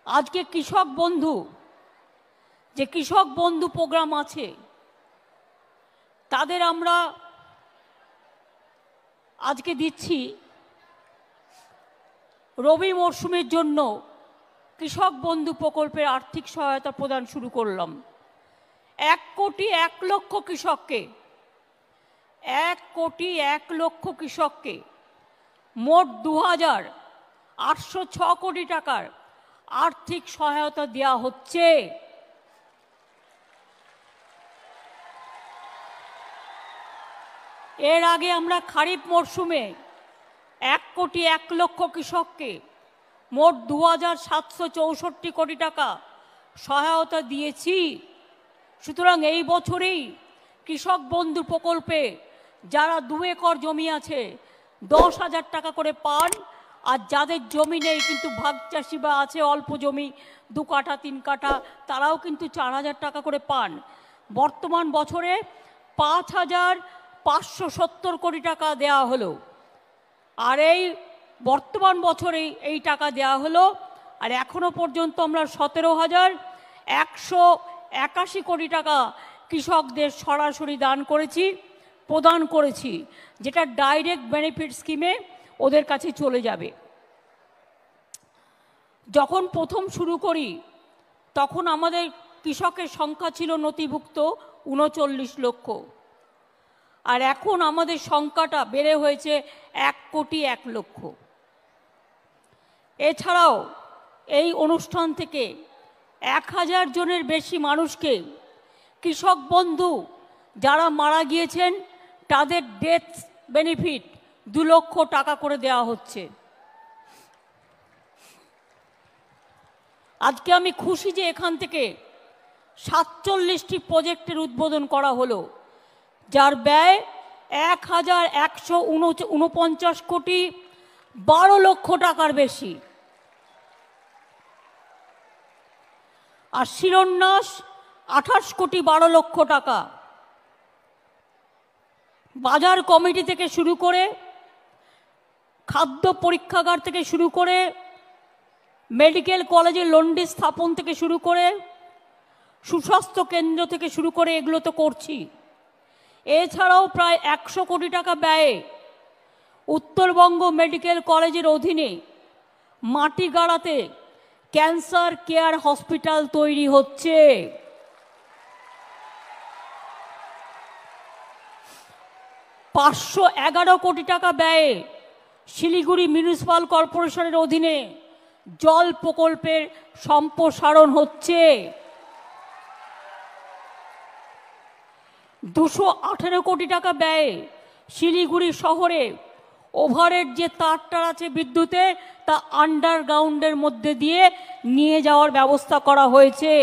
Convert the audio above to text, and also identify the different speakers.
Speaker 1: আজকে কৃষক বন্ধু যে কৃষক বন্ধু প্রোগ্রাম আছে তাদের আমরা আজকে দিচ্ছি রবি মরশুমের জন্য কৃষক বন্ধু প্রকল্পের আর্থিক সহায়তা প্রদান শুরু করলাম। 1,01,00,000 কৃষককে 1,01,00,000 কৃষককে মোট 2,806 কোটি টাকার আর্থিক সহায়তা দেওয়া হচ্ছে। এর আগে আমরা খারিফ মরশুমে 1,01,00,000 কৃষককে মোট 2,764 কোটি টাকা সহায়তা দিয়েছি। সুতরাং এই বছরেই কৃষক বন্ধু প্রকল্পে যারা 2 একর জমি আছে 10,000 টাকা করে পান, আর যাদের জমি নেই কিন্তু ভাগ চাষি বা আছে অল্প জমি 2 কাঠা 3 কাঠা তারাও কিন্তু 4,000 টাকা করে পান। বর্তমান বছরে 5,570 কোটি টাকা দেওয়া হলো, আর এই বর্তমান বছরেই এই টাকা দেওয়া হলো। আর এখনো পর্যন্ত আমরা 17,181 কোটি টাকা কৃষকদের সরাসরি প্রদান করেছি, যেটা ডাইরেক্ট বেনিফিট স্কিমে ওদের কাছে চলে যাবে। যখন প্রথম শুরু করি তখন আমাদের কৃষকের সংখ্যা ছিল নথিভুক্ত 39 লক্ষ, আর এখন আমাদের সংখ্যাটা বেড়ে হয়েছে 1,01,00,000। এছাড়াও এই অনুষ্ঠান থেকে 1,000 জনের বেশি মানুষকে কৃষক বন্ধু যারা মারা গিয়েছেন তাদের ডেথ বেনিফিট 2 লক্ষ টাকা করে দেওয়া হচ্ছে। আজকে আমি খুশি যে এখান থেকে 47টি প্রজেক্টের উদ্বোধন করা হলো, যার ব্যয় 1,149 কোটি 12 লক্ষ টাকার বেশি, আর শিলান্যাস 28 কোটি 12 লক্ষ টাকা। বাজার কমিটি থেকে শুরু করে, খাদ্য পরীক্ষাগার থেকে শুরু করে, মেডিকেল কলেজের লন্ডি স্থাপন থেকে শুরু করে, সুস্বাস্থ্য কেন্দ্র থেকে শুরু করে এগুলো তো করছি। এছাড়াও প্রায় 100 কোটি টাকা ব্যয়ে উত্তরবঙ্গ মেডিকেল কলেজের অধীনে মাটিগাড়াতে ক্যান্সার কেয়ার হসপিটাল তৈরি হচ্ছে। 511 কোটি টাকা ব্যয়ে শিলিগুড়ি মিউনিসিপাল কর্পোরেশনের অধীনে জল প্রকল্পের সম্প্রসারণ হচ্ছে। 218 কোটি টাকা ব্যয়ে শিলিগুড়ি শহরে ওভারহেড যে তারটা আছে বিদ্যুতে তা আন্ডারগ্রাউন্ডের মধ্যে দিয়ে নিয়ে যাওয়ার ব্যবস্থা করা হয়েছে।